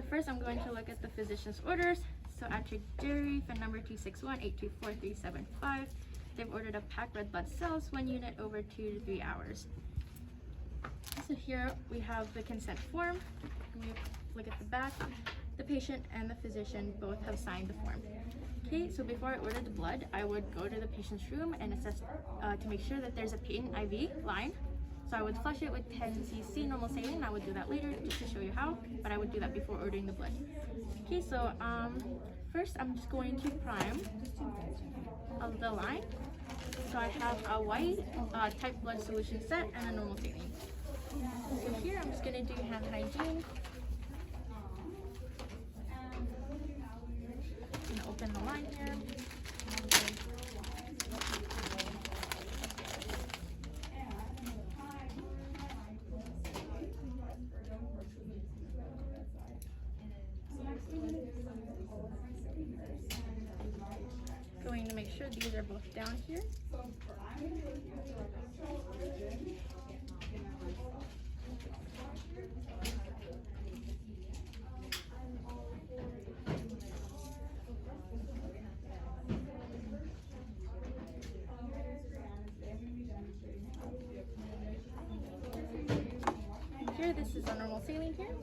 first I'm going to look at the physician's orders. So Patrick Jerry, FIN number 261-824-375. They've ordered a packed red blood cells, 1 unit over 2 to 3 hours. So here we have the consent form. And we look at the back. The patient and the physician both have signed the form. Okay, so before I order the blood, I would go to the patient's room and assess to make sure that there's a patent IV line. So I would flush it with 10 cc normal saline. I would do that later just to show you how, but I would do that before ordering the blood. Okay, so first I'm just going to prime the line. So I have a white type blood solution set and a normal saline. So here I'm just going to do hand hygiene. I'm going to open the line here. Going to make sure these are both down here. Here, this is a normal saline here.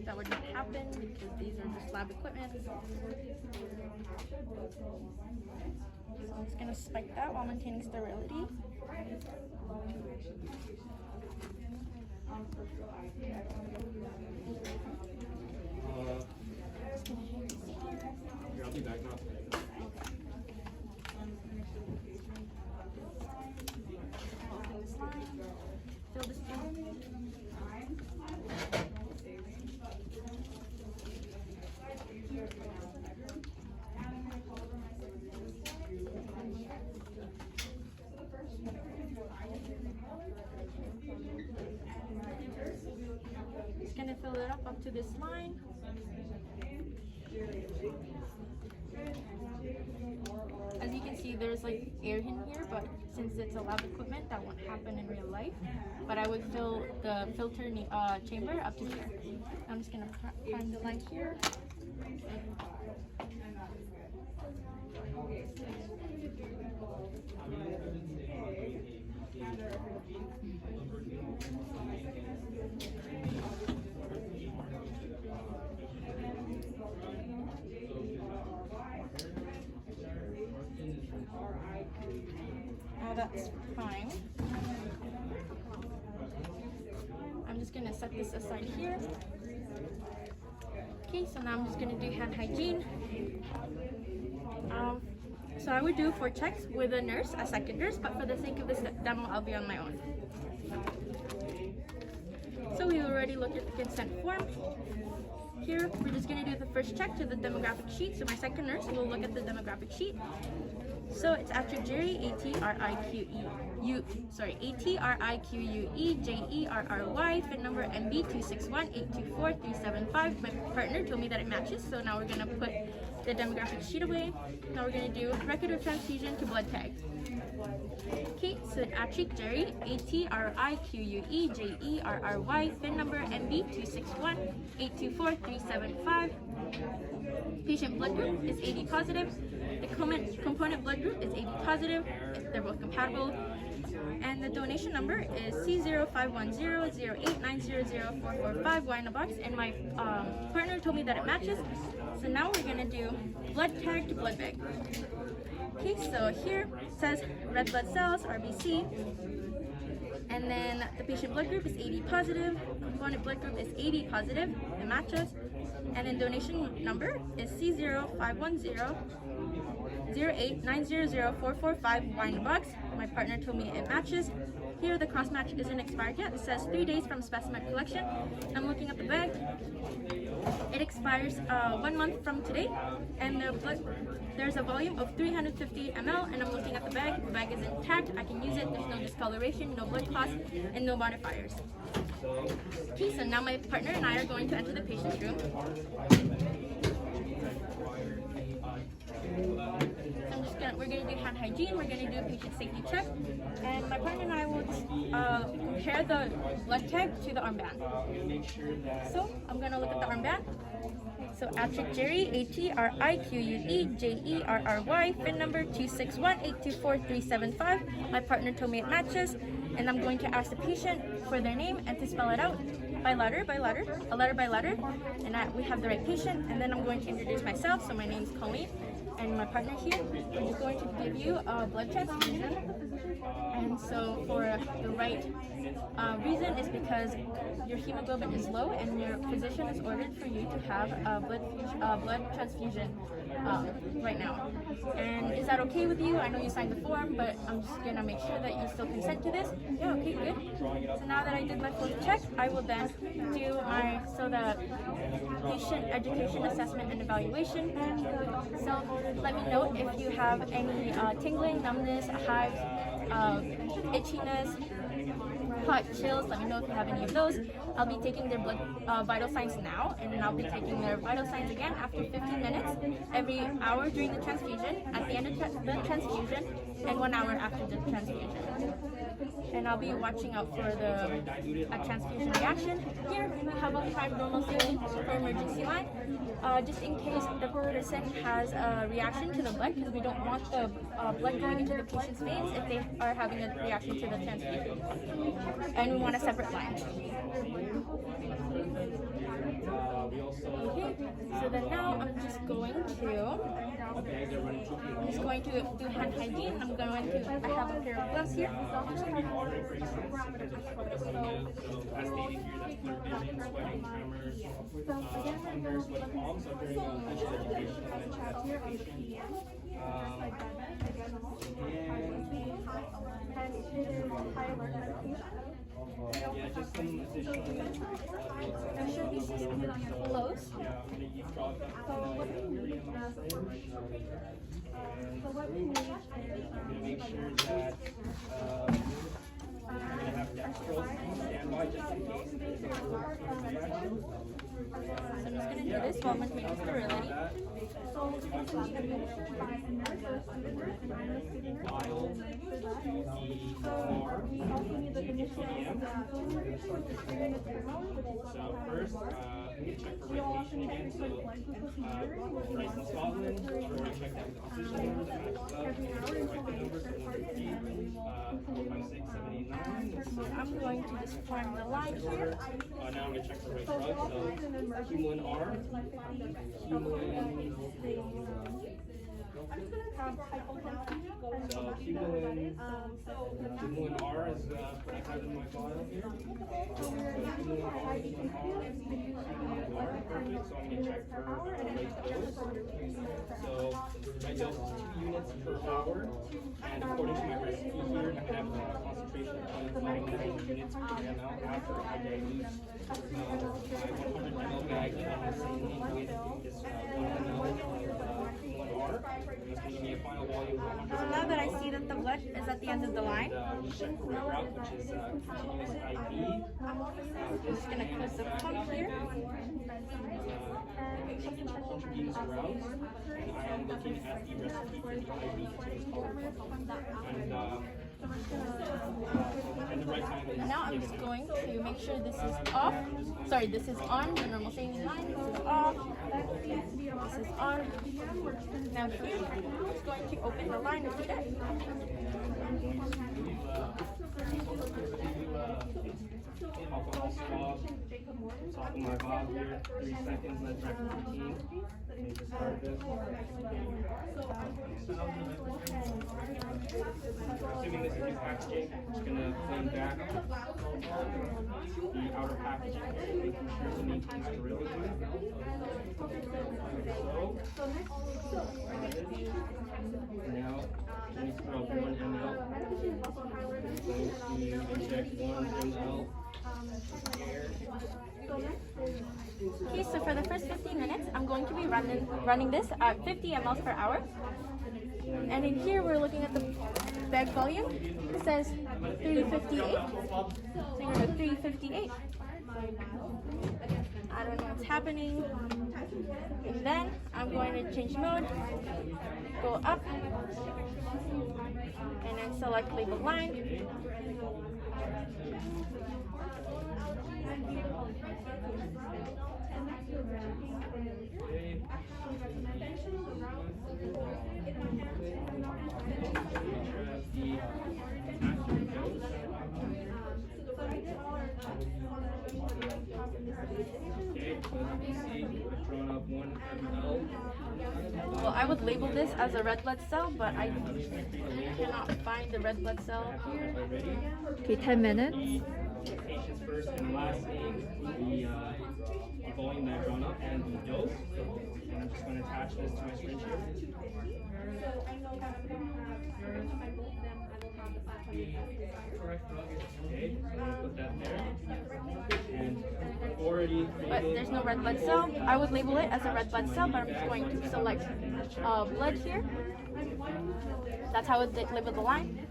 That would not happen because these are just lab equipment. So I'm just going to spike that while maintaining sterility. I'll be back now. Open this line, fill this in. Just gonna fill it up to this line. As you can see, there's like air in here, but since it's a lab equipment, that won't happen in real life. But I would fill the filter chamber up to here. I'm just gonna prime the line here. Now that's fine. I'm just gonna set this aside here. Okay, so now I'm just gonna do hand hygiene. So I would do 4 checks with a nurse, a second nurse, but for the sake of this demo, I'll be on my own. So we already looked at the consent form. Here, we're just going to do the first check to the demographic sheet. So my second nurse will look at the demographic sheet. So it's after Jerry, A-T-R-I-Q-U-E-J-E-R-R-Y, FIN number MB261-824-375. My partner told me that it matches, so now we're going to put the demographic sheet away. Now we're going to do record of transfusion to blood tag. Okay, so Patrick Jerry, A-T-R-I-Q-U-E-J-E-R-R-Y, FIN number MB261-824-375. Patient blood group is AB positive. The component blood group is AB positive. They're both compatible. And the donation number is C051008900445, Y in the box. And my partner told me that it matches. So now we're going to do blood tag to blood bag. Okay, so here it says red blood cells, RBC. And then the patient blood group is AB positive. Component blood group is AB positive. It matches. And then donation number is C051008900445, Y in the box. My partner told me it matches. Here the cross match isn't expired yet. It says 3 days from specimen collection. I'm looking at the bag. It expires 1 month from today. And there's a volume of 350 ml. And I'm looking at the bag. The bag is intact. I can use it. There's no discoloration, no blood clots, and no modifiers. Okay, so now my partner and I are going to enter the patient's room. We're going to do hand hygiene, we're going to do a patient safety check, and my partner and I will compare the blood tag to the armband. So I'm gonna look at the armband. So Patrick Jerry, ATRIQUE FIN number 261824375. My partner told me it matches, and I'm going to ask the patient for their name and to spell it out by letter, a letter by letter, and we have the right patient. And then I'm going to introduce myself. So my name is Colleen, and my partner here is going to give you a blood transfusion. And so for the right reason is because your hemoglobin is low and your physician has ordered for you to have a blood transfusion right now. And is that okay with you? I know you signed the form, but I'm just gonna make sure that you still consent to this. Yeah, okay, good. So now that I did my full check, I will then do the patient education assessment and evaluation. So let me know if you have any tingling, numbness, hives, itchiness, hot chills. Let me know if you have any of those. I'll be taking their blood vital signs now, and then I'll be taking their vital signs again after 15 minutes, every hour during the transfusion, at the end of the transfusion, and 1 hour after the transfusion. And I'll be watching out for the transfusion reaction. Here we have a prime normal saline for emergency line, just in case the person has a reaction to the blood, because we don't want the blood going into the patient's veins if they are having a reaction to the transfusion. And we want a separate line. Okay, so then now I'm just going to do hand hygiene. I have a pair of gloves here. Yeah, just some additional. There should be close. Make sure that you're going to have dextrose standby just in case there's a reaction. So I'm just going to do this while maintaining sterility. So first, we check for rotation again. So price in Scotland, we're going to check that position numbers, match up, write the numbers, 1, 2, 3, 4, 5, 6, 7, 8, 9. So I'm going to just form the line here. Now I'm going to check for right drug. So Humulin R, Humulin. So Humulin R is what I have in my file here. So Humulin R, perfect. So I'm going to check for right dose. So right dose is 2 units per hour, and according to my recipe here, I'm going to have a concentration of 9 units per ml after I dilute my 100 ml bag of saline with this 1 ml R. That's going to give me a final volume of 100 So now that I see that the blood is at the end of the line, we check for right route, which is continuous IV. I'm just going to close the pump here. Intravenous route, and I am looking at the recipe for the IV, which is called and the right time is Now I'm just going to make sure this is off. Sorry, this is on, the normal saline line. This is off. This is on. Now here, I'm just going to open the line and feed it. alcohol swab, top of my bob here, 3 seconds, let's wrap the routine. Let me just start this. Assuming this is new packaging, I'm just going to clean back the outer packaging, making sure to maintain sterility. Now, let me throw 1 ml. Going to inject 1 ml. Okay, so for the first 15 minutes, I'm going to be running this at 50 mLs per hour. And in here, we're looking at the bag volume. It says 358. So you're at 358. I don't know what's happening. And then I'm going to change mode, go up, and then select label line. Well, I would label this as a red blood cell, but I cannot find the red blood cell here. Okay, 10 minutes. Patients first, and lastly, the volume that I've drawn up and the dose. And I'm just going to attach this to my syringe here. Okay, so I'm going to put that there. And I've already But there's no red blood cell. I would label it as a red blood cell, but I'm just going to select blood here. That's how I would label the line.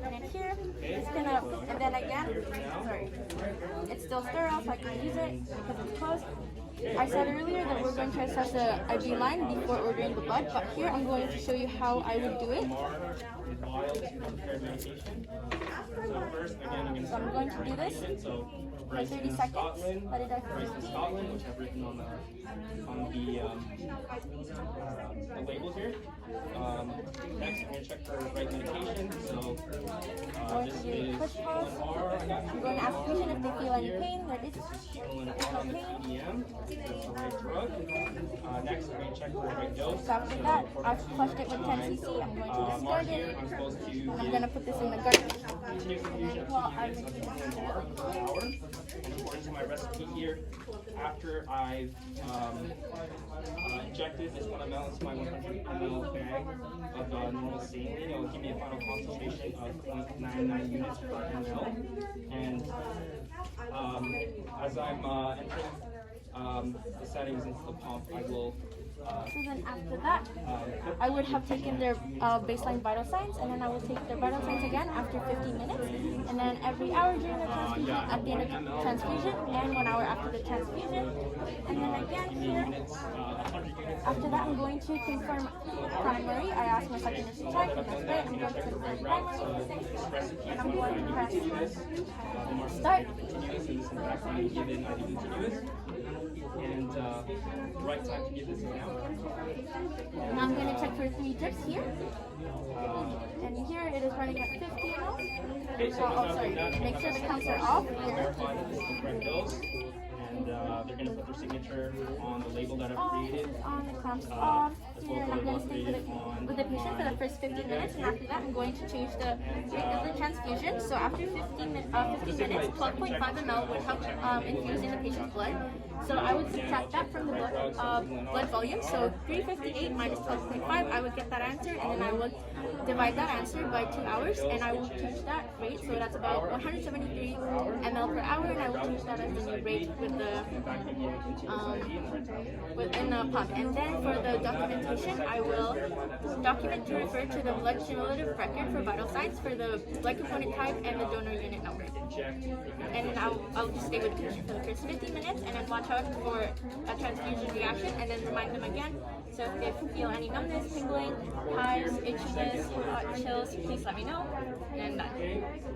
And then here, it's gonna, and then again, sorry, it's still sterile, so I can use it because it's closed. I said earlier that we're going to assess the IV line before ordering the blood, but here I'm going to show you how I would do it. So I'm going to do this for 30 seconds. Let it Bryce Scotland, which I've written on the label here. Next, I'm going to check for right medication. So going to do push pause. I'm going to ask the patient if they feel any pain. There is no pain. That's the right drug. Next, I'm going to check for the right dose. So after that, I've flushed it with 10 cc. I'm going to discard it. I'm supposed to And I'm going to put this in the garbage. continuous infusion of 2 units of MR per hour. And according to my recipe here, after I've injected this 1 ml into my 100 ml bag of normal saline, it'll give me a final concentration of 0.99 units per ml. And as I'm entering the settings into the pump, I will. So then after that, I would have taken their baseline vital signs, and then I will take their vital signs again after 15 minutes, and then every hour during the transfusion, at the end of the transfusion, and 1 hour after the transfusion, and then again here. After that, I'm going to confirm primary. I asked my second nurse to check, and that's great. I'm going to confirm primary, and I'm going to press start. And the right time to give this is now. And I'm going to check for 3 drips here. And here it is running at 50 ml. Oh, sorry. Make sure the counts are off here. Verify that this is the correct dose. And they're going to put their signature on the label that I've created. On the clamps off here, and I'm going to stay with the patient for the first 15 minutes, and after that I'm going to change the rate of the transfusion. So after 15 minutes, 12.5 ml would help infusing the patient's blood. So I would subtract that from the blood volume. So 358 minus 12.5, I would get that answer, and then I would divide that answer by 2 hours, and I will change that rate. So that's about 173 ml per hour, and I will change that as the new rate with the within the pump. And then for the documentation, I will document to refer to the blood cumulative record for vital signs for the blood component type and the donor unit number. And then I'll just stay with the patient for the first 15 minutes, and then watch out for a transfusion reaction, and then remind them again. So if they feel any numbness, tingling, hives, itchiness, chills, please let me know. And done.